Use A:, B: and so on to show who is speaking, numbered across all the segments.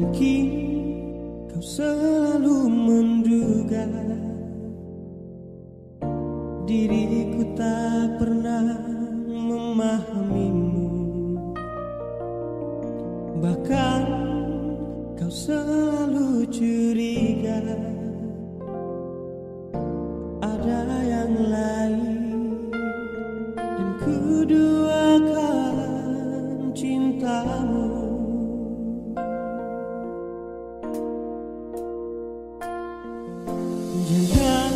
A: Mungkin kau selalu menduga diriku tak pernah memahamimu. Bahkan kau selalu curiga ada yang lain, dan ku duakan cintamu. Jangan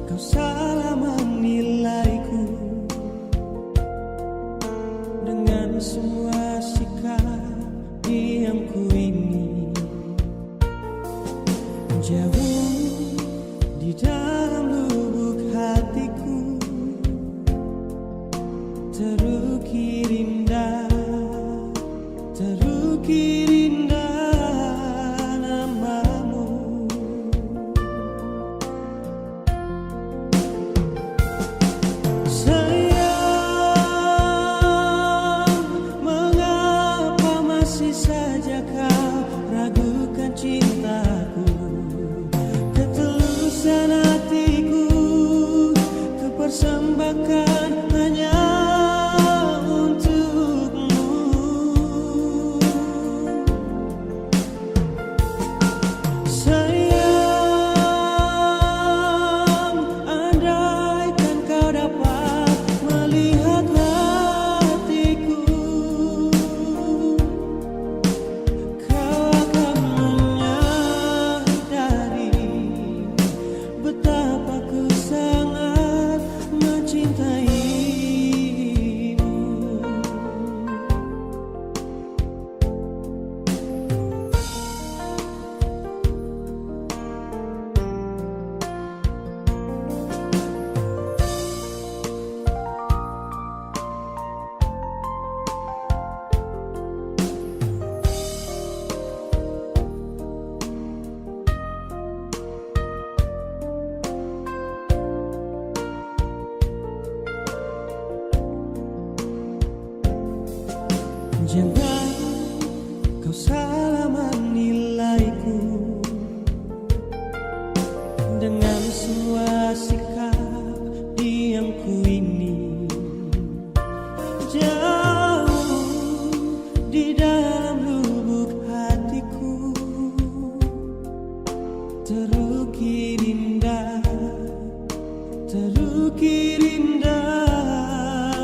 A: kau salah menilaiku dengan semua sikap diamku ini. Jauh di dalam lubuk hatiku terukir indah, terukir indah namamu. Sayang, mengapa masih saja kau ragukan cintaku? Ketulusan hatiku kupersembahkan hanya untukmu. Sayang, andaikan kau dapat melihat hatiku, kau akan menyadari betapa ku sangat mencintaimu. Jangan kau salah menilaiku dengan semua sikap diamku ini. Jauh di dalam lubuk hatiku terukir indah, terukir indah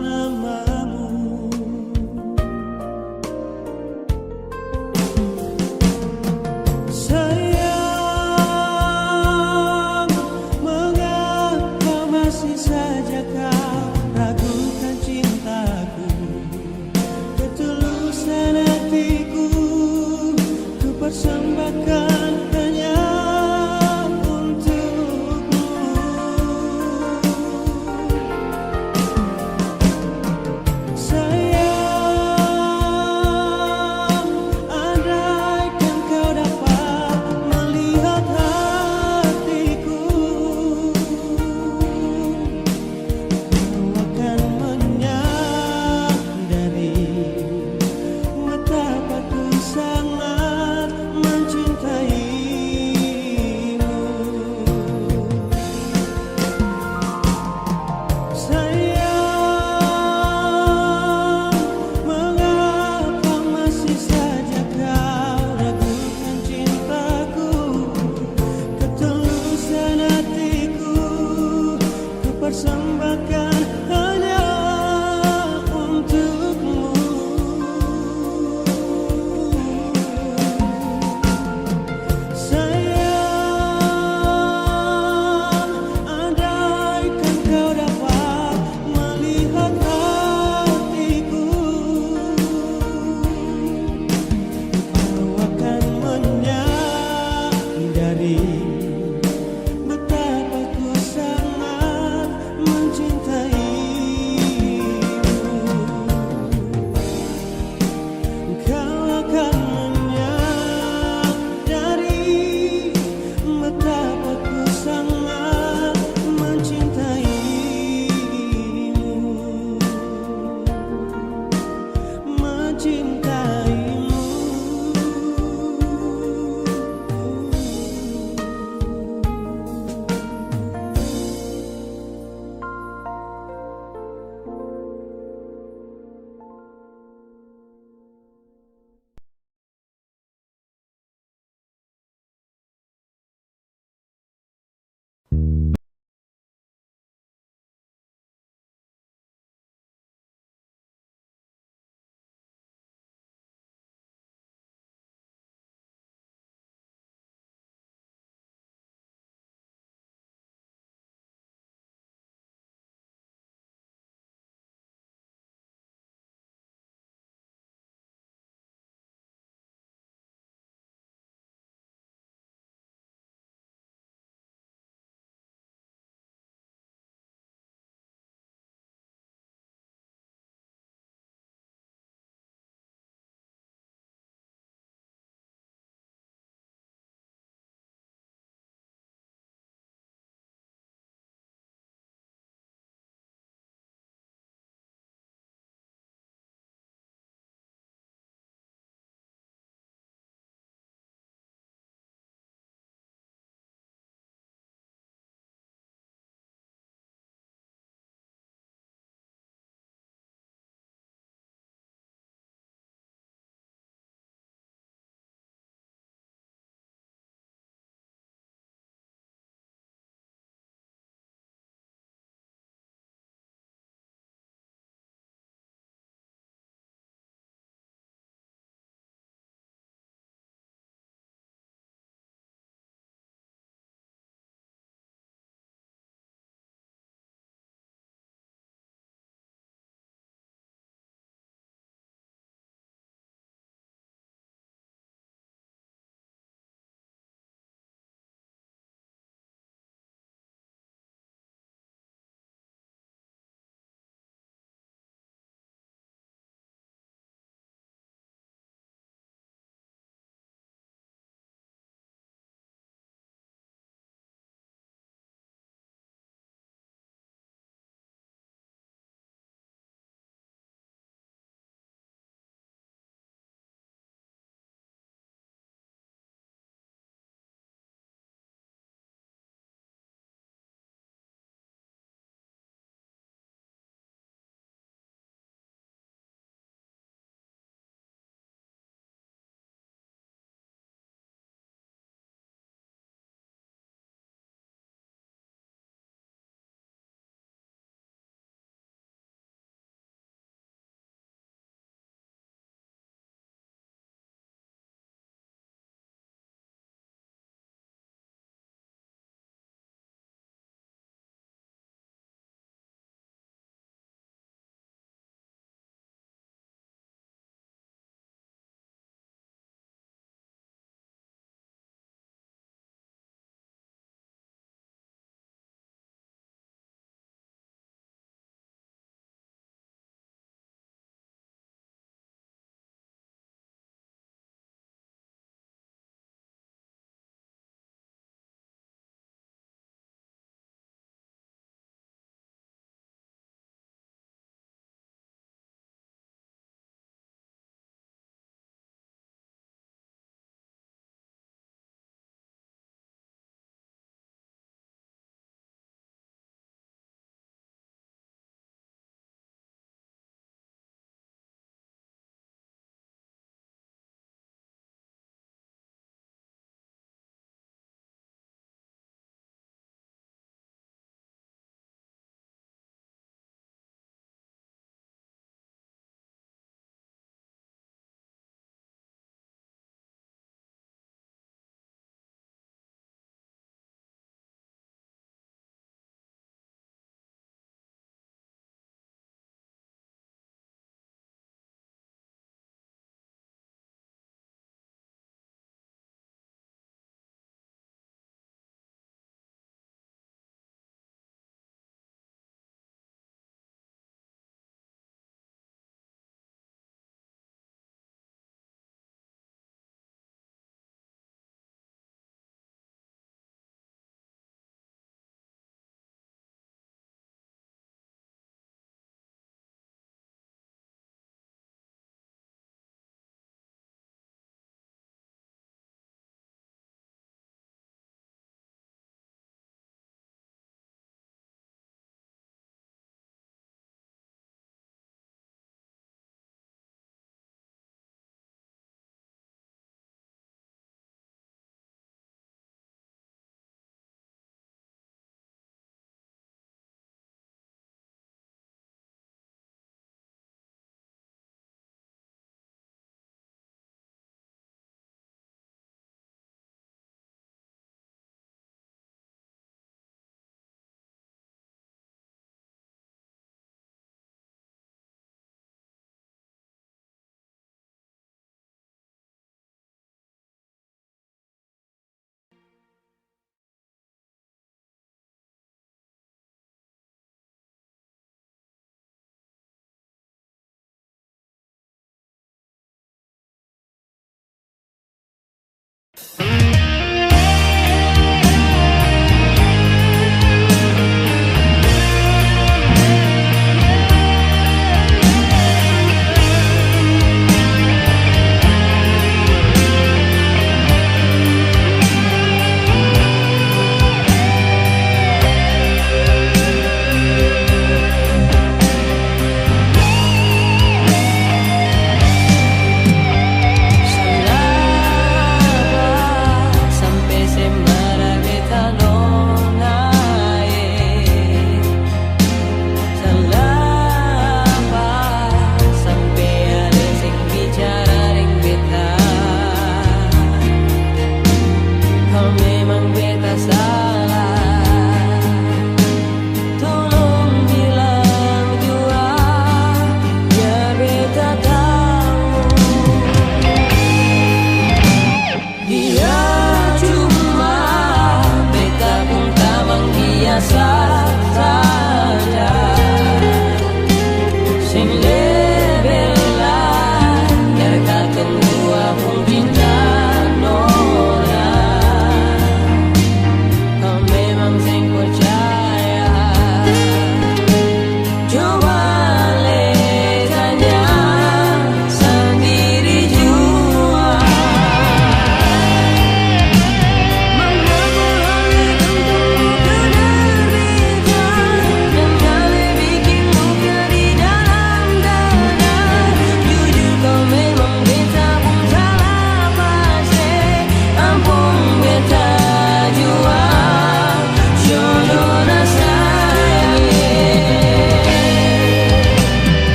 A: namamu. Sayang, mengapa masih saja kau ragukan cintaku? Ketulusan hatiku kupersembahkan hanya untukmu. Sayang, andaikan kau dapat melihat hatiku, kau akan menyadari betapa ku sangat mencintaimu. Sayang, mengapa masih saja kau ragukan cintaku? Ketulusan hatiku kupersembahkan hanya untukmu. Sayang, andaikan kau dapat melihat hatiku, kau akan menyadari betapa ku sangat mencintaimu.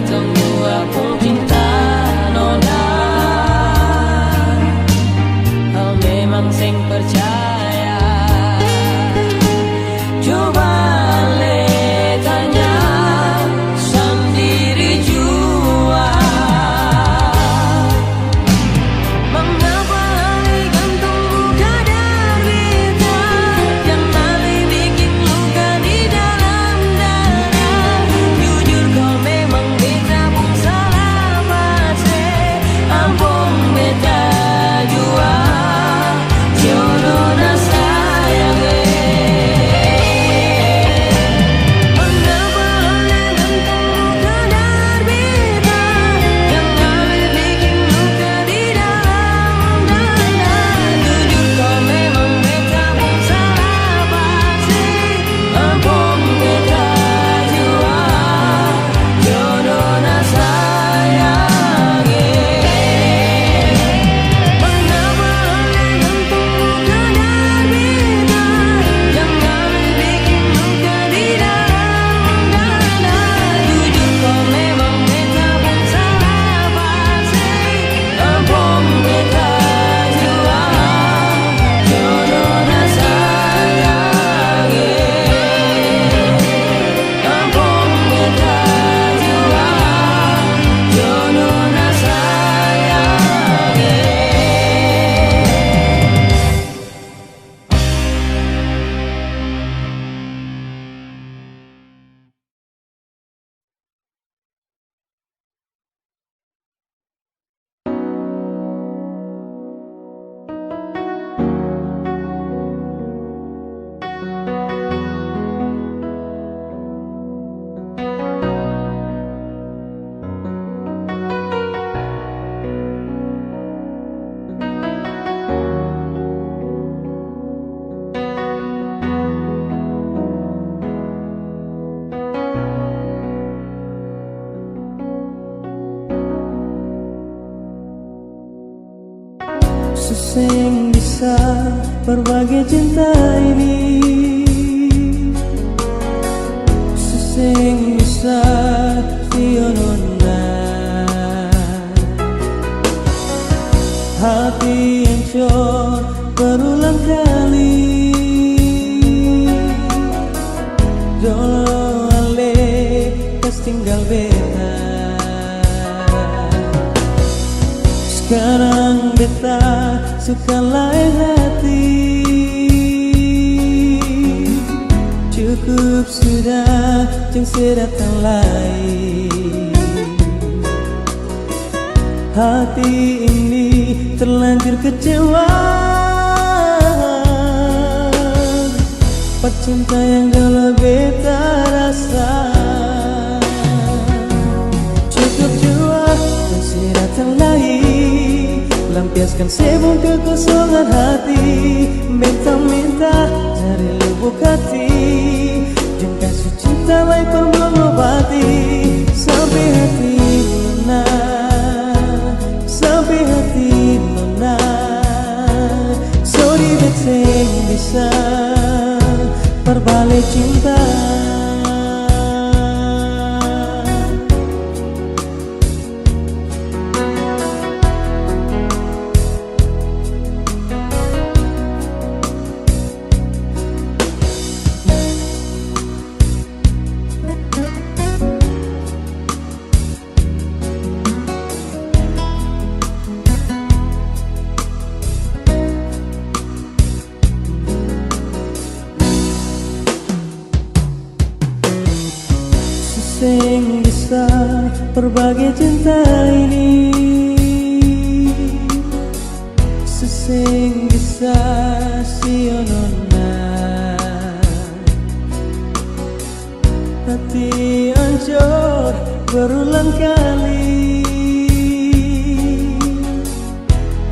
B: Tunggu aku cinta nona, kau memang sing percaya. Coba le tanya sendiri jua, mengapa hari gantung buka derita, yang kali bikin luka di dalam dada. Jujur kau memang beta pun salah pasti, ampun beta jua, jodoh na sayang. Mengapa hari gantung buka derita, yang kali bikin luka di dalam dada. Jujur kau memang beta pun salah pasti, ampun beta jua, jodoh na sayang. Mengapa hari gantung buka derita, yang kali bikin luka di dalam dada. Jujur kau memang beta pun salah pasti, ampun beta jua, jodoh na sayang. Ampun beta jua, jodoh na sayang.
A: Sesing bisa berbagi cinta ini, sesing bisa sionona. Hati hancur berulang kali, dolo ale kas tinggal beta. Sekarang beta suka lain hati, cukup sudah jeng sedatang lain. Hati ini terlanjur kecewa, cinta yang dulu beta rasa. Cukup jua masih datang lagi, lampiaskan sebung kekosongan hati. Minta-minta dari lubuk hati, jangan kasih cinta lain pun mengobati. Sampai hati menang, sampai hati menang. Sorry bete bisa berbalik cinta. Sing bisa berbagi cinta ini, sesing bisa sionona. Hati hancur berulang kali,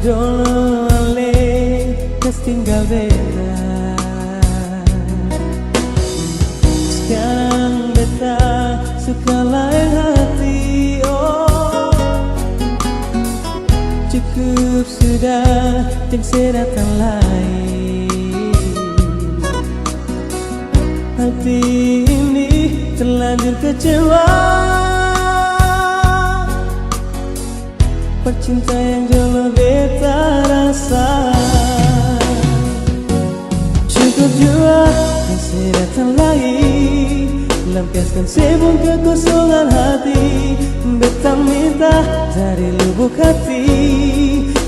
A: dolo ale kas tinggal beta. Sekarang beta suka lain hati, oh cukup sudah yang sedatang lain. Hati ini terlanjur kecewa, percinta yang jauh lebih terasa. Cukup jua yang saya datang lagi, lampiaskan sebung kekosongan hati. Beta minta dari lubuk hati,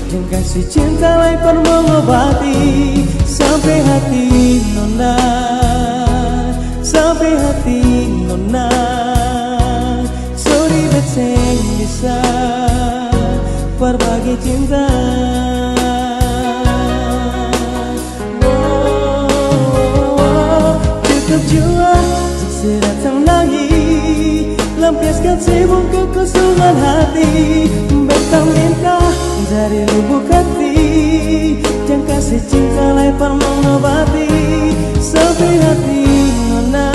A: yang kasih cinta lepas mengobati. Sampai hati nona, sampai hati nona. Sorry beta bisa berbagi cinta. Cukup jua saya datang lagi, lampiaskan sebung kekosongan hati. Beta minta dari lubuk hati, yang kasih cinta lepas mengobati. Sampai hati nona,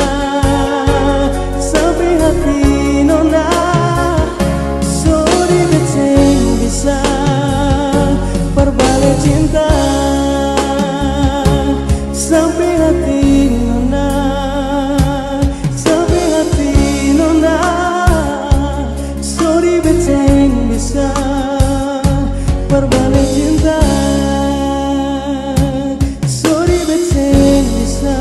A: sampai hati nona. Sorry beta bisa berbalik cinta. Sampai hati nona, sampai hati nona. Sorry beta bisa berbalik cinta. Sorry beta bisa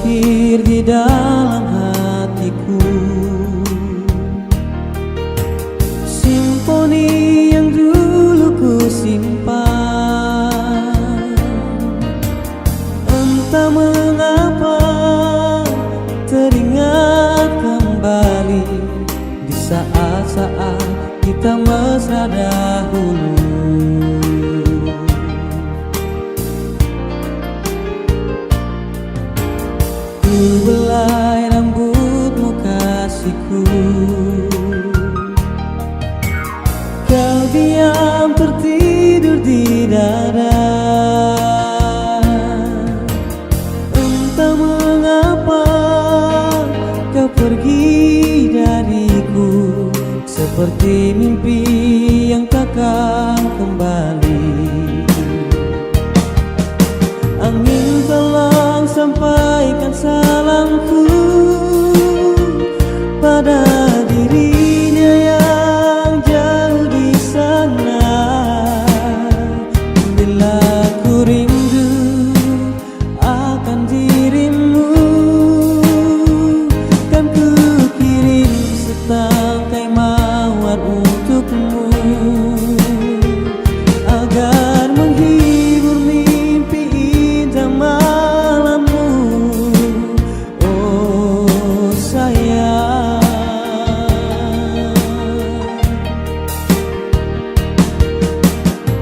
A: terukir di dalam hatiku. Simfoni yang dulu ku simpan, entah mengapa teringat kembali di saat-saat kita mesra dahulu. Ku belai rambutmu kasihku, kau diam tertidur di dada. Entah mengapa kau pergi dariku, seperti mimpi yang takkan kembali. Angin tolong sampaikan salamku pada dirinya yang jauh di sana. Bila ku rindu akan dirimu, kan ku kirim setangkai mawar untukmu, agar menghibur mimpi indah malammu. Oh sayang,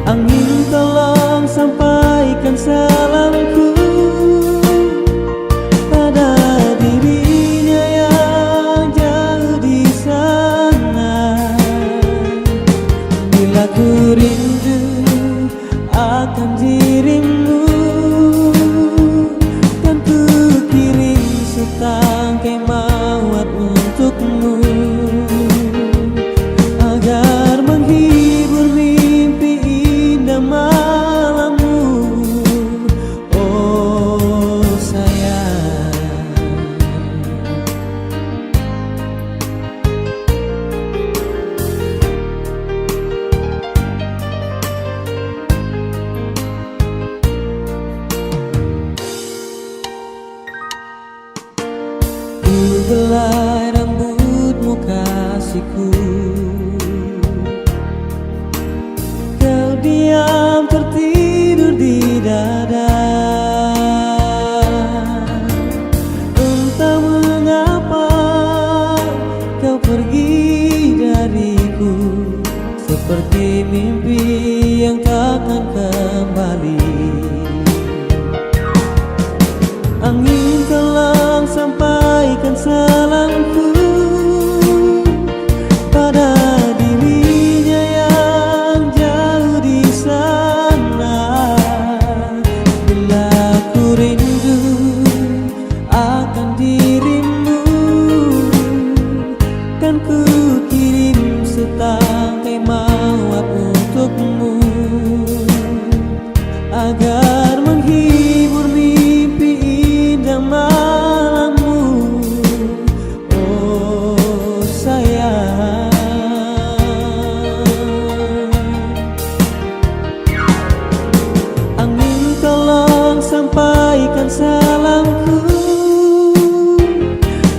A: angin tolong sampaikan salamku pada dirinya yang jauh di sana. Bila ku rindu akan dirimu, kan ku kirim setangkai mawar untukmu, agar menghibur mimpi indah malammu. Oh sayang, ku belai rambutmu kasihku, kau diam tertidur di dada. Entah mengapa kau pergi dariku, seperti mimpi yang takkan kembali. Angin tolong sampaikan salamku pada dirinya yang jauh di sana. Bila ku rindu akan dirimu, kan ku kirim setangkai mawar untukmu, agar menghibur mimpi indah malammu. Oh sayang, angin tolong sampaikan salamku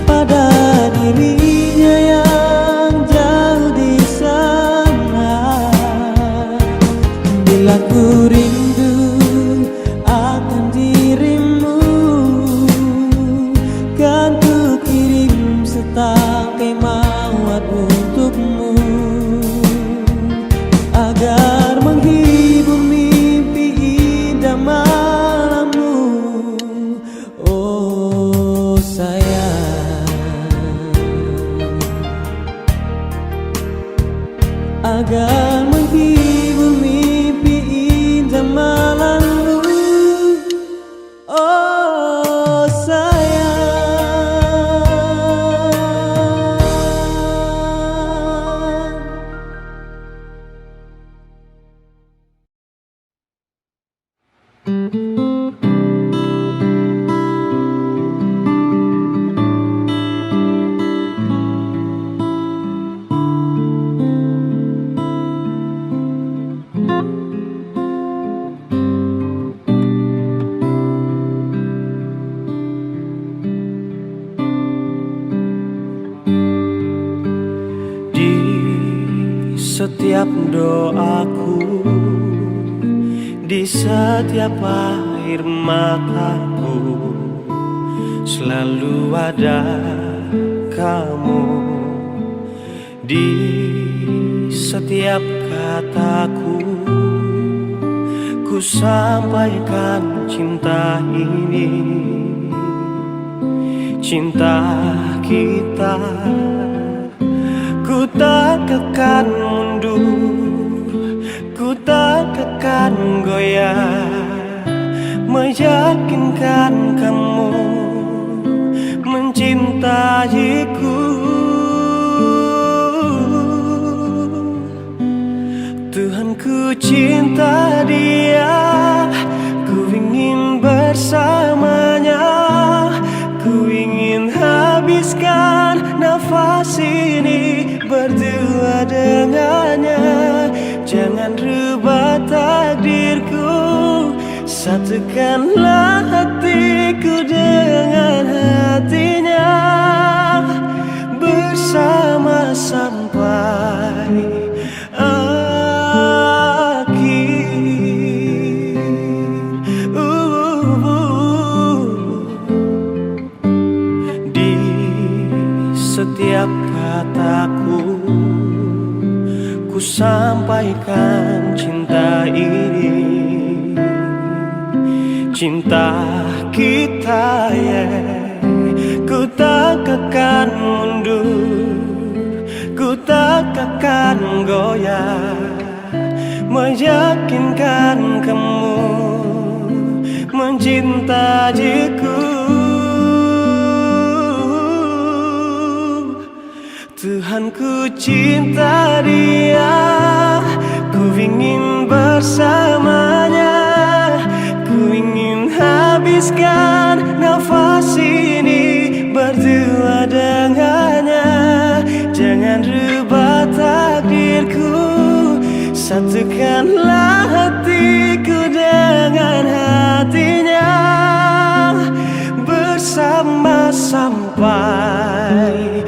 A: pada dirinya yang jauh di sana. Bila ku rindu akan dirimu, kan ku kirim setangkai mawar untukmu, agar menghibur mimpi indah malammu. Oh sayang, agar menghibur mimpi indah malammu. Oh sayang. setiap doaku, di setiap air mataku, selalu ada kamu. Di setiap kataku, ku sampaikan cinta ini, cinta kita. Ku tak akan mundur, ku tak akan goyah, meyakinkan kamu mencintaiku. Tuhan, ku cinta dia, ku ingin bersamanya, ku ingin habiskan nafas ini berdua dengannya. Jangan rubah takdirku, satukanlah hatiku dengan hatinya, bersama sampai di setiap kataku, ku sampaikan cinta ini, cinta kita, Ku tak akan mundur, ku tak akan goyah, meyakinkan kamu mencintaiku. Tuhan, ku cinta dia, ku ingin bersamanya, ku ingin habiskan nafas ini berdua dengannya. Jangan rubah takdirku, satukanlah hatiku dengan hatinya, bersama sampai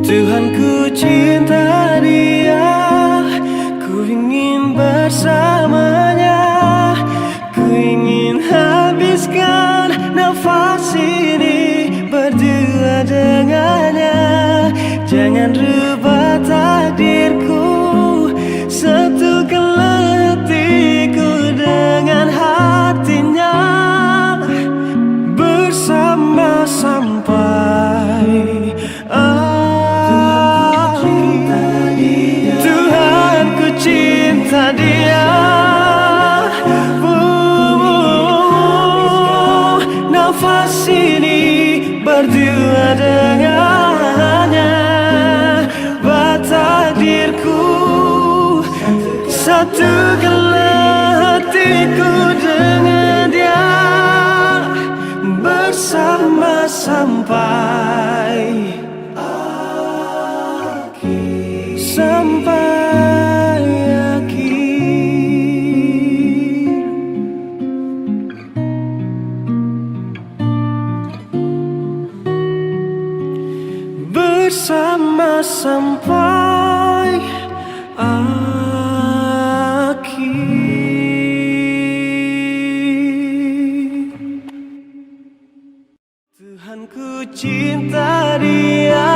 A: Tuhan, ku cinta dia, ku ingin bersamanya, ku ingin habiskan nafas ini berdua dengannya. Jangan rubah takdirku, satukanlah hatiku dengan hatinya, bersama sampai cinta dia, nafas ini berdua dengannya, takdirku, satukanlah hatiku dengan dia, bersama sampai bersama sampai akhir. Tuhan, ku cinta dia,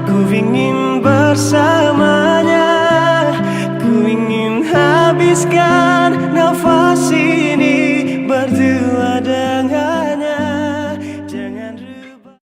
A: ku ingin bersamanya, ku ingin habiskan nafas ini berdua dengannya. Jangan rubah.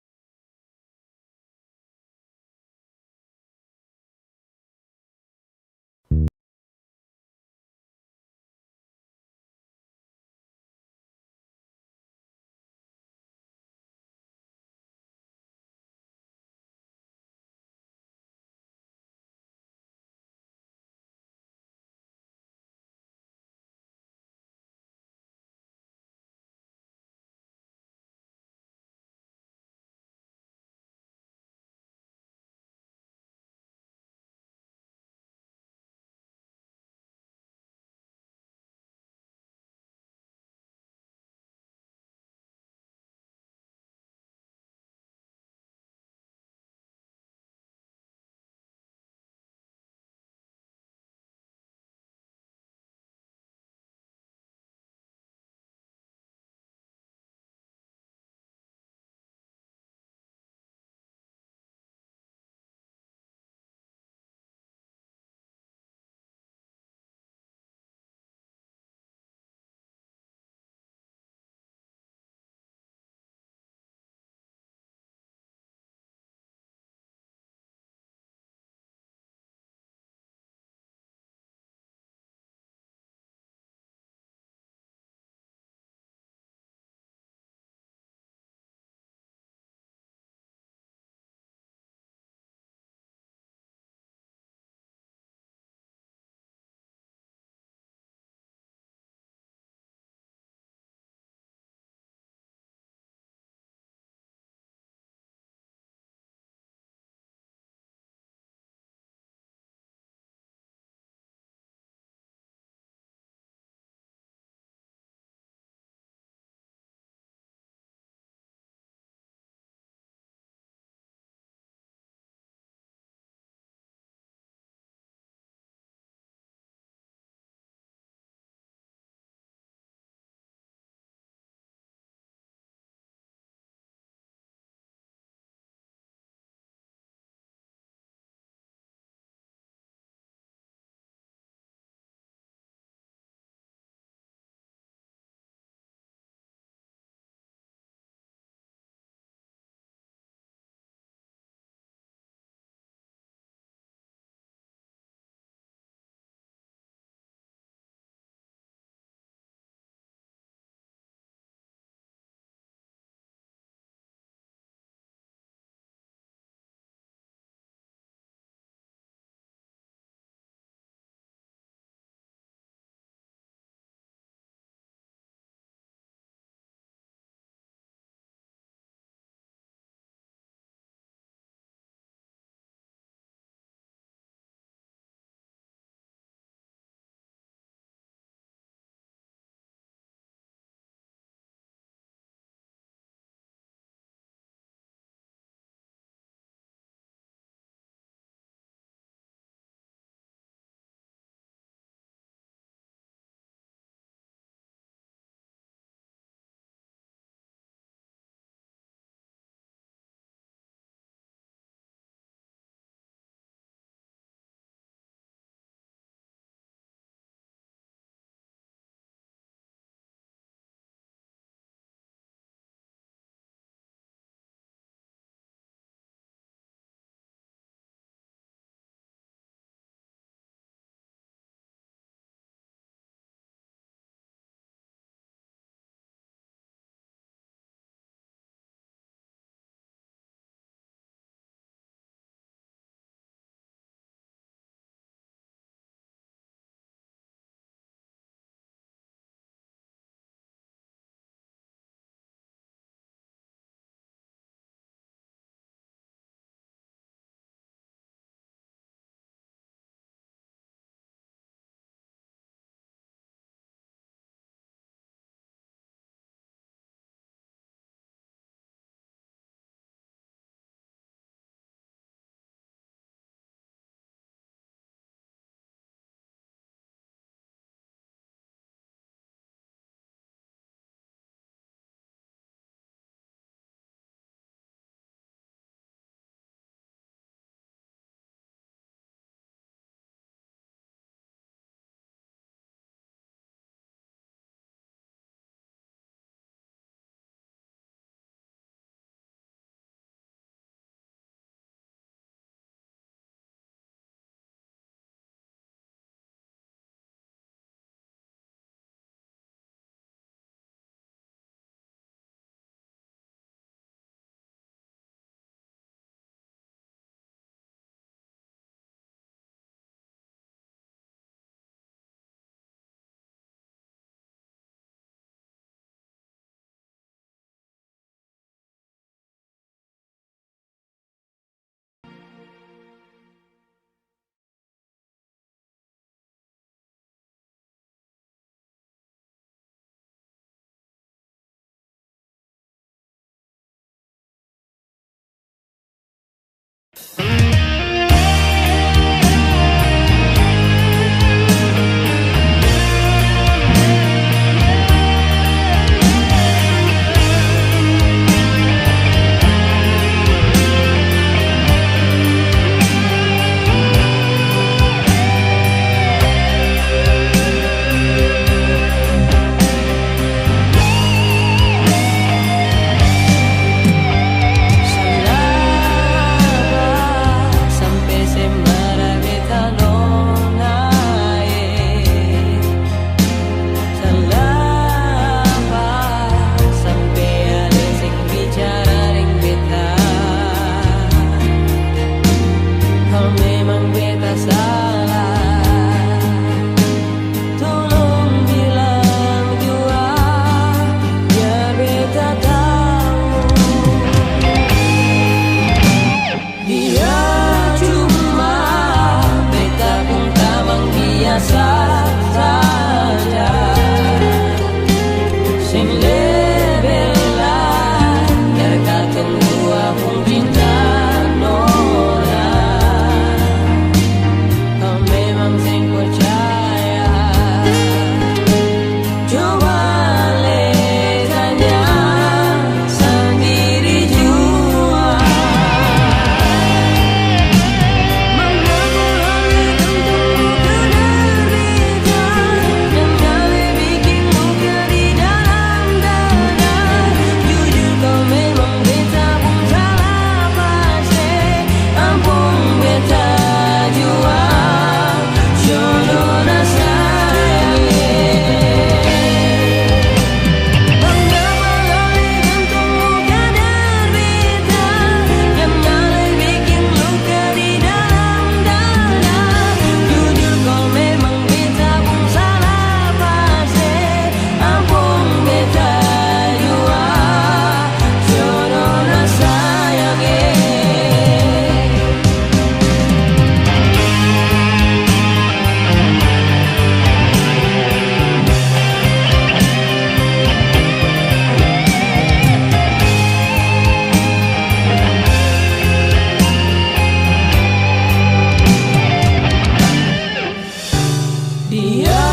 B: Dia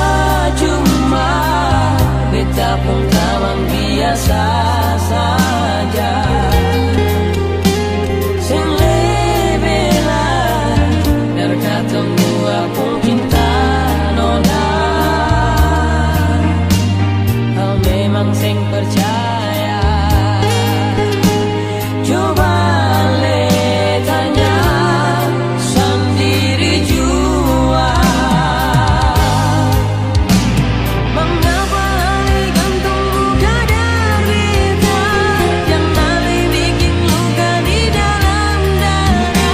B: cuma beta pun kawan biasa saja. Sing lebela berkata gua pun cinta nona. Kau memang sing percaya. Coba le tanya sendiri jua. Mengapa hari gantung luka dari kita yang kali bikin luka di dalam dada.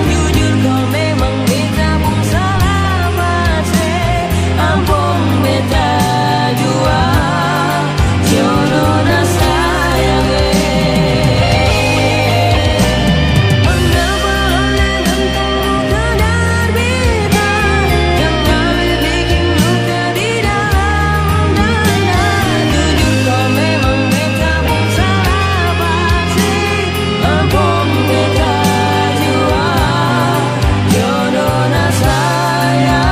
B: Jujur kau memang beta pun salah pasti. Ampun beta jua jodoh na sayang. Mengapa hari gantung luka dari kita yang kali bikin luka di dalam dada. Jujur kau memang beta pun salah pasti. Ampun beta jua jodoh na sayang.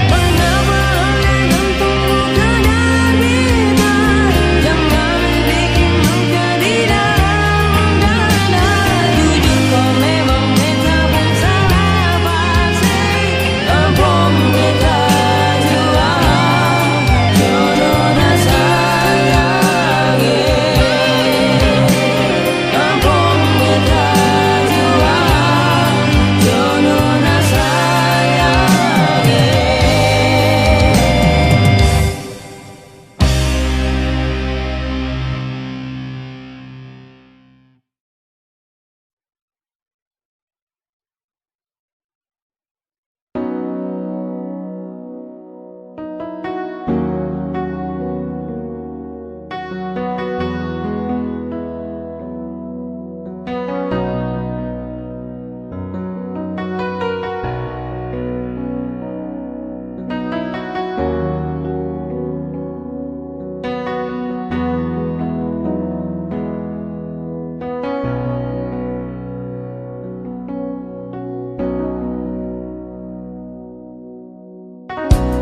B: Mengapa hari gantung luka dari kita yang kali bikin luka di dalam dada. Jujur kau memang beta pun salah pasti. Ampun beta jua jodoh na sayang. Ampun beta jua jodoh na sayang.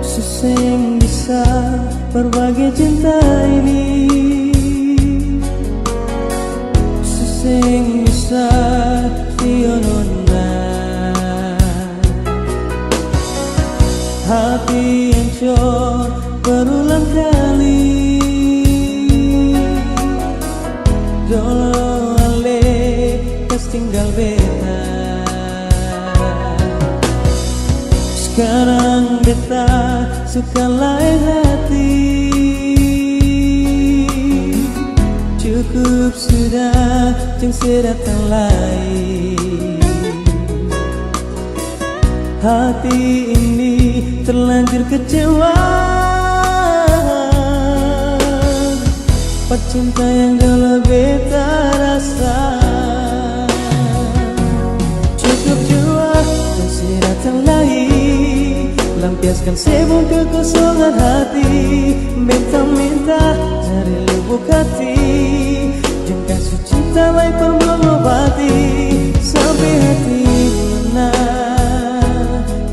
A: Sesing bisa berbagi cinta ini, sesing bisa tionona. Hati hancur berulang kali, dolo ale kas tinggal beta. Sekarang beta suka lain hati. Cukup sudah jangan sedatang lain. Hati ini terlanjur kecewa. Cinta yang dulu beta rasa cukup jua dan sedatang lain. Lampiaskan sebelum kekosongan hati. Minta-minta dari lubuk hati. Jangan kasih cinta lain pun mengobati. Sampai hati mana,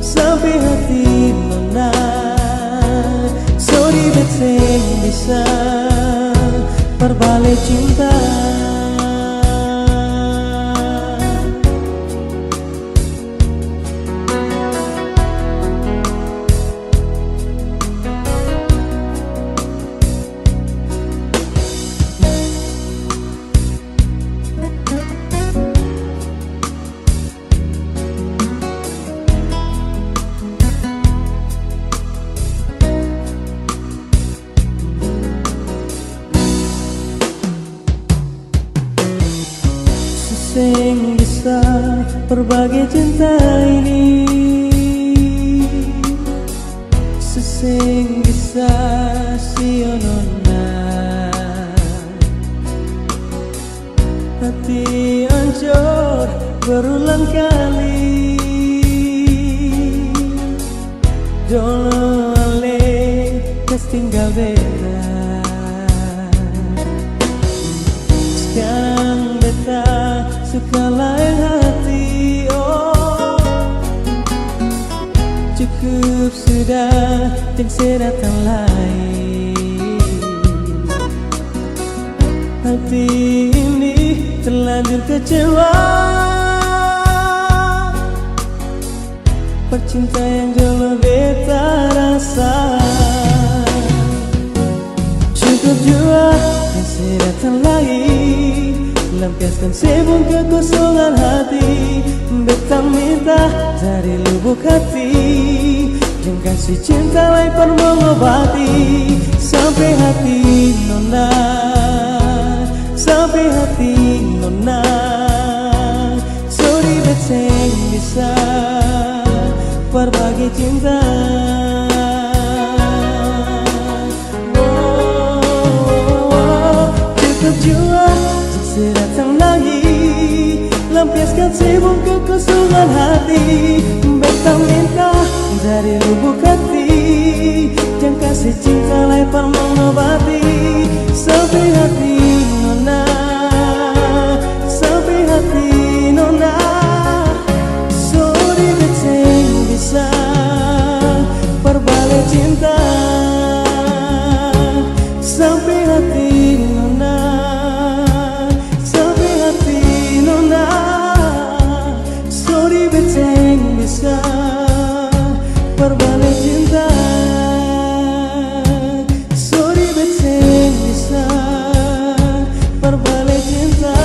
A: sampai hati mana. Sorry beteng bisa berbalik cinta. Sing bisa berbagi cinta ini, sesing bisa sionona. Hati hancur berulang kali. Dolo ale kas tinggal beta. Sekarang beta suka lain hati. Oh, Cukup sudah, jangan sedatan lain. Hati ini terlanjur kecewa. Percinta yang jauh beta rasa. Cukup jua, jangan sedatan lain. Lampiaskan sebung kekosongan hati. Beta minta dari lubuk hati, jangan kasih cinta lain pun mengobati. Sampai hati nona, sampai hati nona. Sorry beta yang bisa berbagi cinta. Cukup jua, jangan sedatan lagi. Lampiaskan sebung kekosongan hati. Beta minta dari lubuk hati, jangan kasih cinta lain pun mengobati. Sampai hati nona, sampai hati nona. Sorry beta yang bisa berbalik cinta. Sampai hati nona, sampai hati nona. Sorry beta yang bisa berbalik cinta. Sorry beta yang bisa berbalik cinta.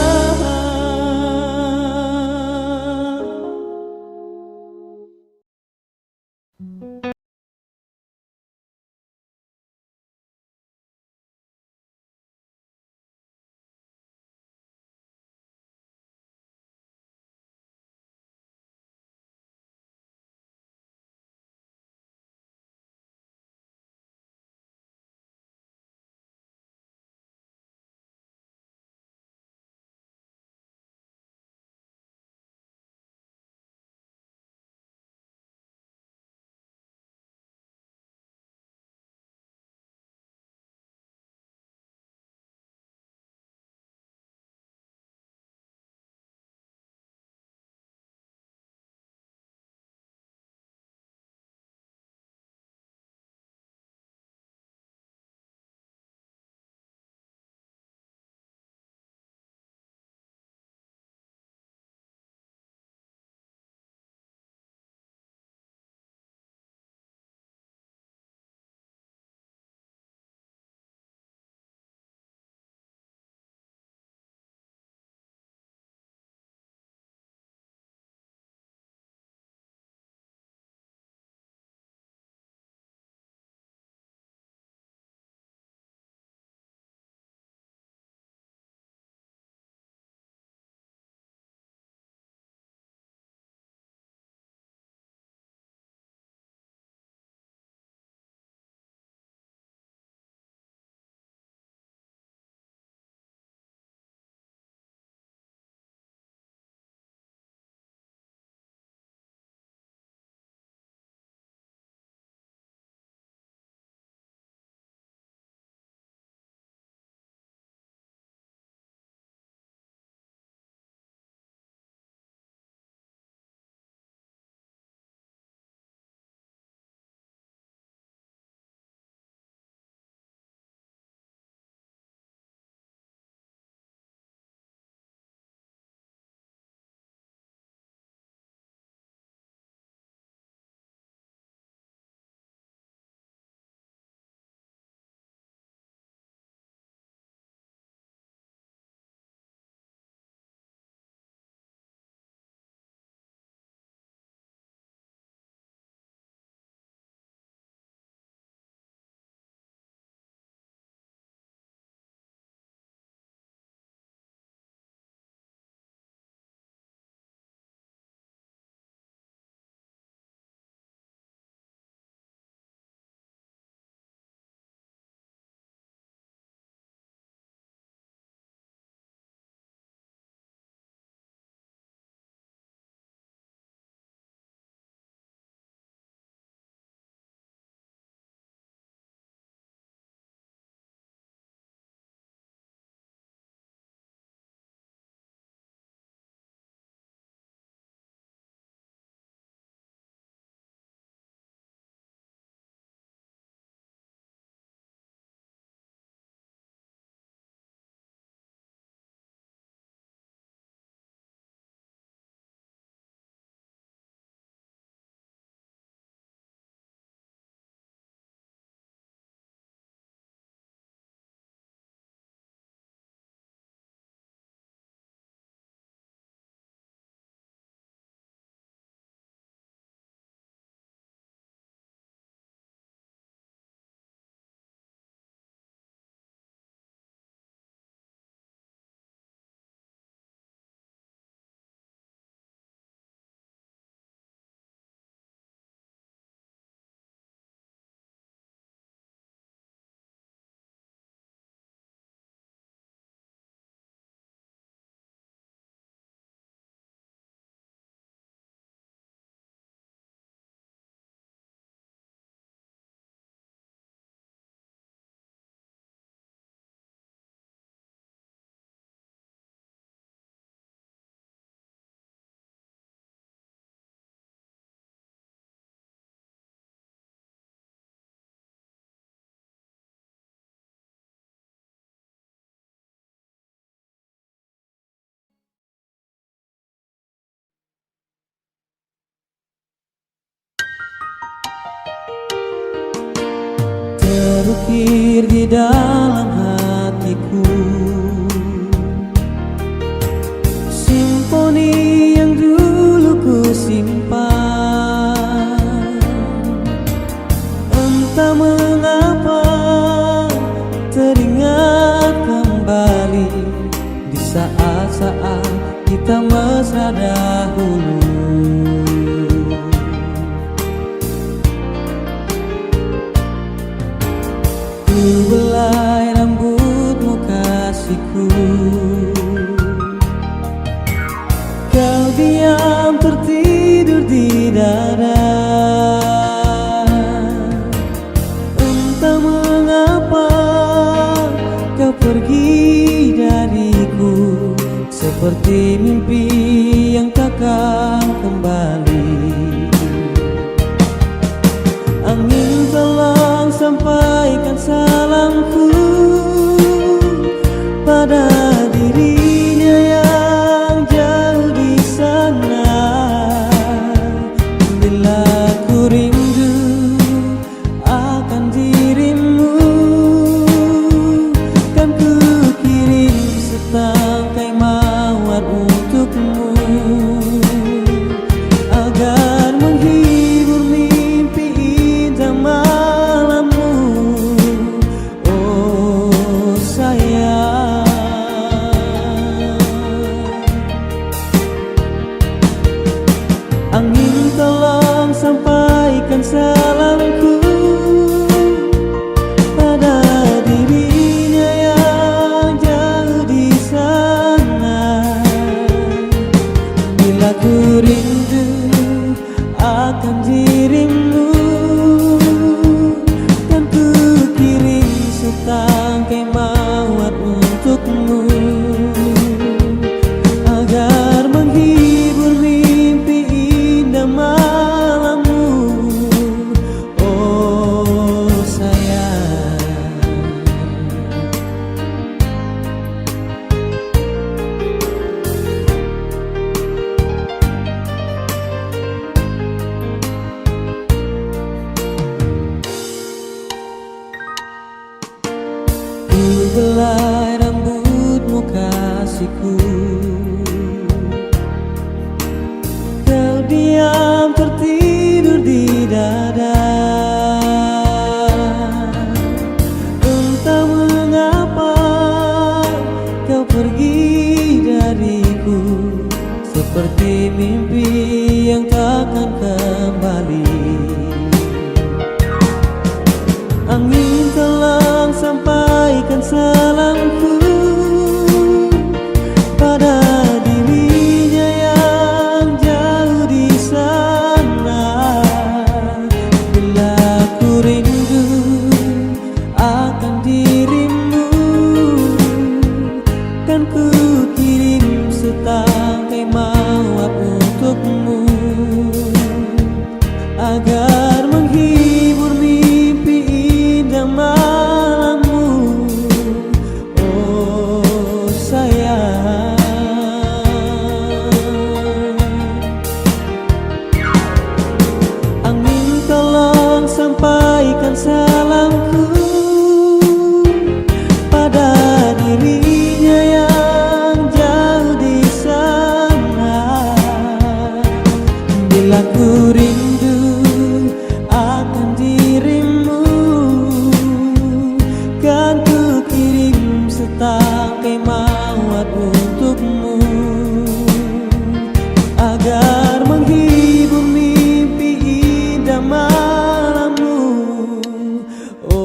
A: terukir di dalam hatiku. Simfoni yang dulu ku simpan, entah mengapa teringat kembali di saat-saat kita mesra dahulu. Ku belai rambutmu kasihku, kau diam tertidur di dada. Entah mengapa kau pergi dariku, seperti mimpi yang takkan kembali. Angin tolong sampaikan salamku pada dirinya yang jauh di sana. Bila ku rindu akan dirimu, kan ku kirim setangkai mawar untukmu, agar menghibur mimpi indah malammu. Oh sayang, angin tolong sampaikan salamku pada dirinya yang jauh di sana. Bila ku rindu akan dirimu, kan ku kirim setangkai mawar untukmu, agar menghibur mimpi indah malammu. Oh sayang, ku belai rambutmu kasihku, kau diam tertidur di dada. Entah mengapa kau pergi dariku, seperti mimpi yang takkan kembali. Angin tolong sampaikan salamku pada dirinya yang jauh di sana. Bila ku rindu akan dirimu, kan ku kirim setangkai mawar untukmu, agar menghibur mimpi indah malammu. Oh sayang, angin tolong sampaikan salamku pada dirinya yang jauh di sana. Bila ku rindu akan dirimu, kan ku kirim setangkai mawar untukmu, agar menghibur mimpi indah malammu. Oh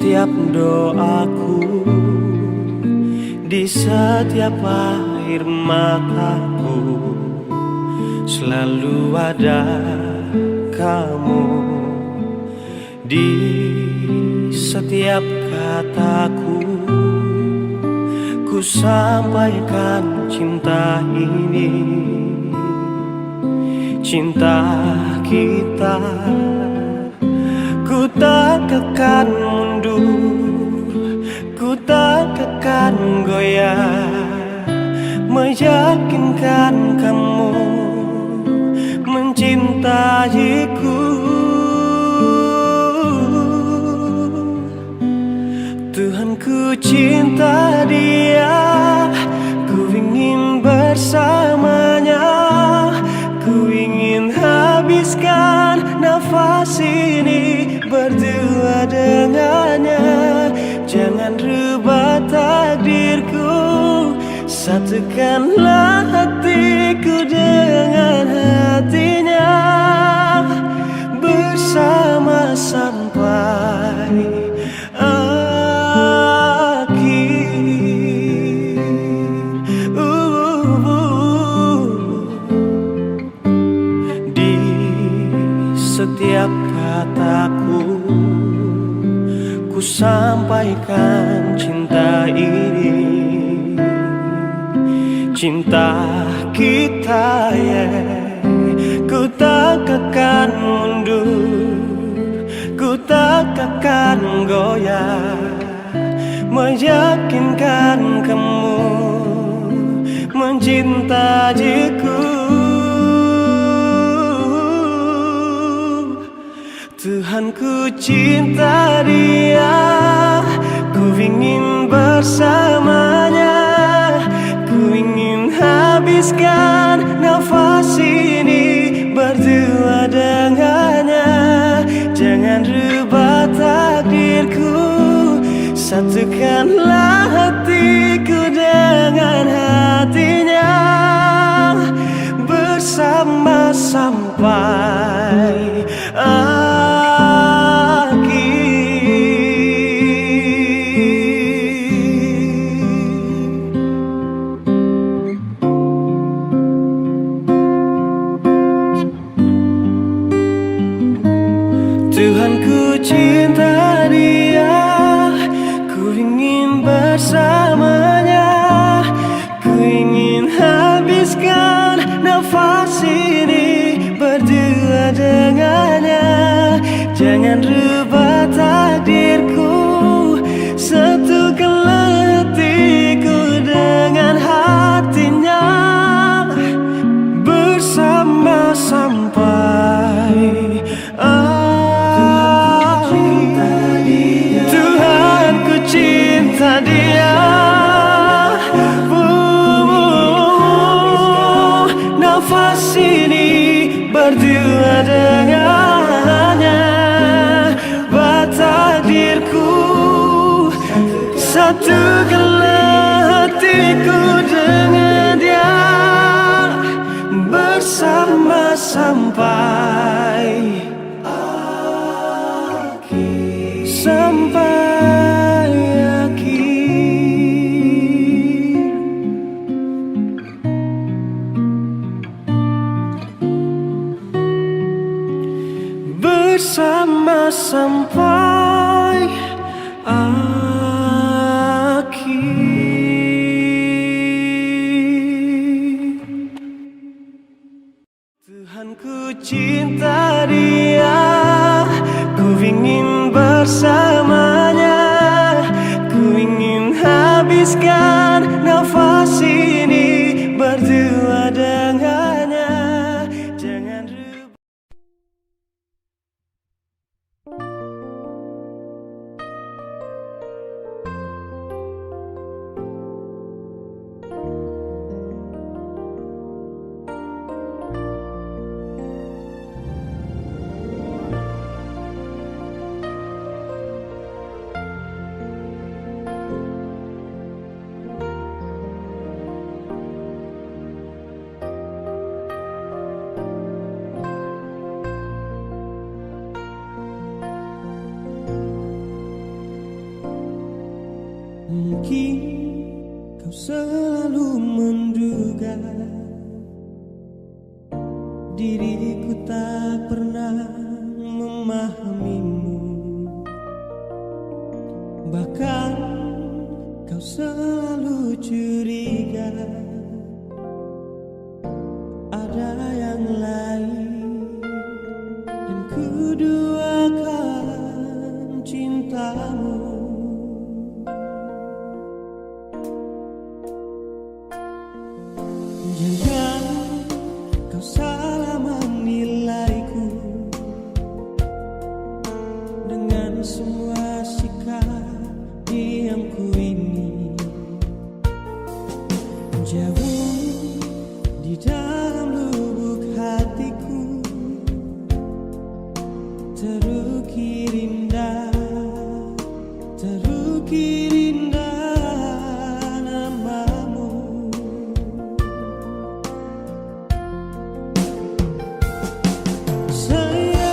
A: setiap doaku, di setiap air mataku, selalu ada kamu. Di setiap kataku, ku sampaikan cinta ini, cinta kita. Ku tak akan mundur, ku tak akan goyah, meyakinkan kamu mencintaiku. Tuhan, ku cinta dia, ku ingin bersamanya, ku ingin habiskan nafas ini berdua dengannya. Jangan rubah takdirku, satukanlah hatiku dengan hatinya, bersama sampai di setiap kataku, ku sampaikan cinta ini, cinta kita, ku tak akan mundur, ku tak akan goyah, meyakinkan kamu mencintaiku. Tuhan, ku cinta dia, ku ingin bersamanya, ku ingin habiskan nafas ini berdua dengannya. Jangan rubah takdirku, satukanlah hatiku dengan hatinya, bersama sampai Tuhan, ku cinta dia, ku ingin bersamanya, ku ingin habiskan nafas ini berdua dengannya. Jangan rubah takdirku, satukanlah hatiku dengan hatinya, bersama sampai cinta dia, nafas ini berdua dengannya. Takdirku, satukanlah hatiku dengan dia, bersama sampai bersama sampai akhir. Tuhan, ku cinta dia, ku ingin bersamanya, ku ingin habiskan nafas ini berdua dengannya. Jangan rubah. selalu menduga diriku tak pernah memahamimu. Bahkan kau selalu curiga ada yang lain, dan ku duakan cintamu. Jangan kau salah menilaiku dengan semua sikap diamku ini. Jauh di dalam lubuk hatiku terukir indah, terukir indah namamu. Sayang,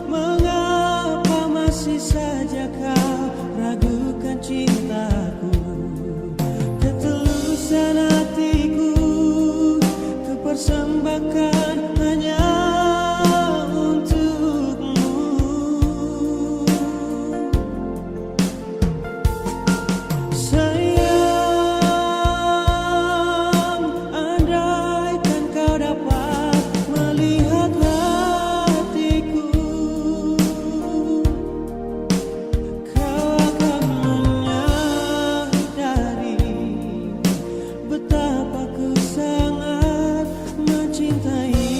A: mengapa masih saja kau ragukan cintaku? Ketulusan hatiku ku persembahkan hanya untukmu. Sayang, andaikan kau dapat melihat hatiku, kau akan menyadari betapa ku sangat mencintaimu.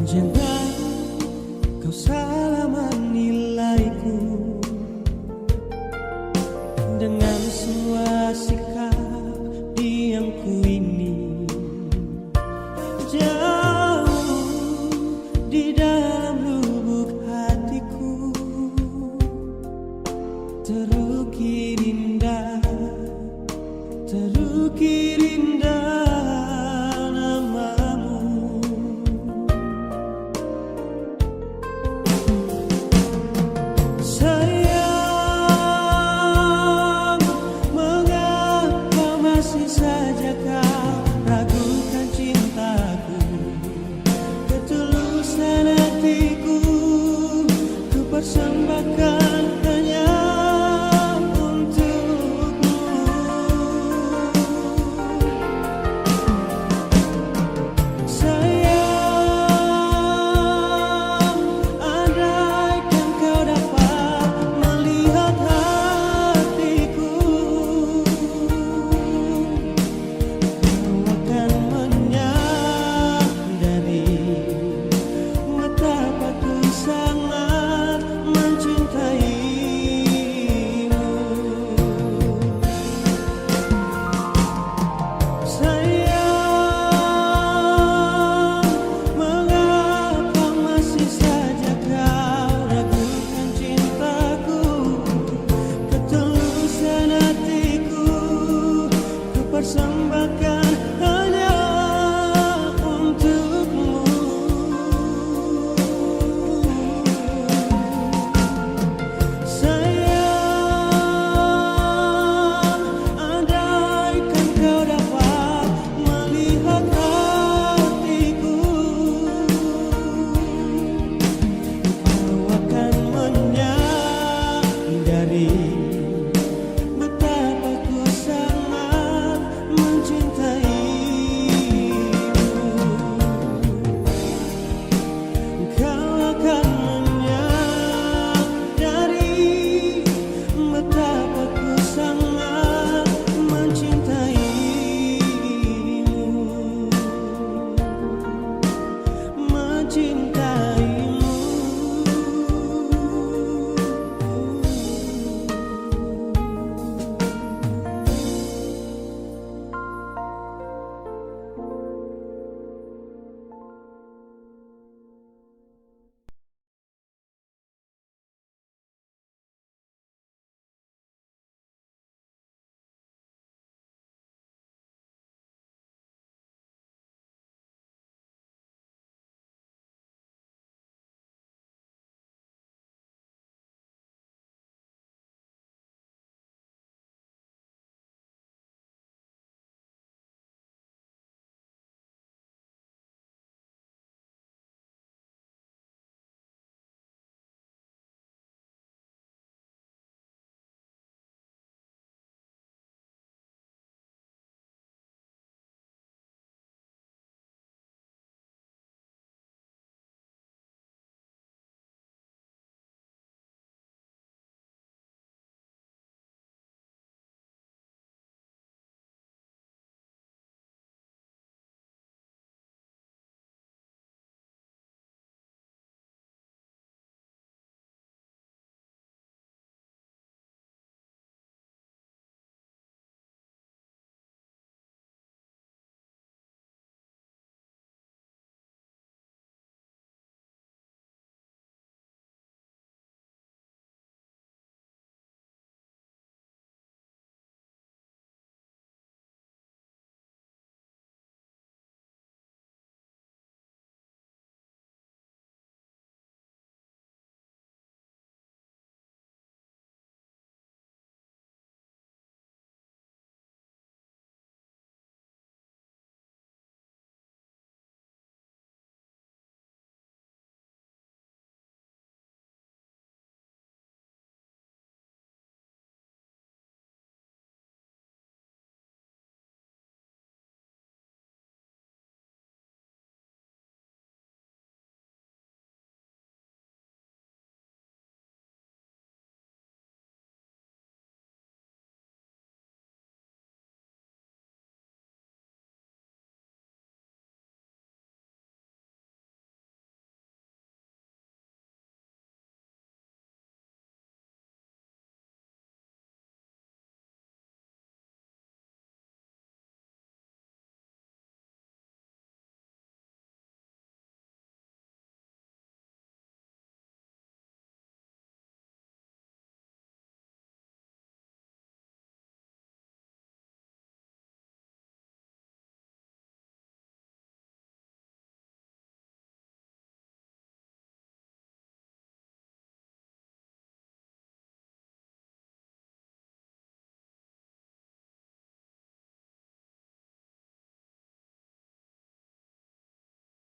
A: Jangan kau salah menilaiku dengan semua sikap diamku ini. Jauh di dalam lubuk hatiku terukir indah, terukir indah namamu. Sayang, mengapa masih saja kau ragukan cintaku? Ketulusan hatiku ku persembahkan hanya untukmu. Sayang, andaikan kau dapat melihat hatiku, kau akan menyadari betapa ku sangat mencintaimu. Sayang, mengapa masih saja kau ragukan cintaku? Ketulusan hatiku ku persembahkan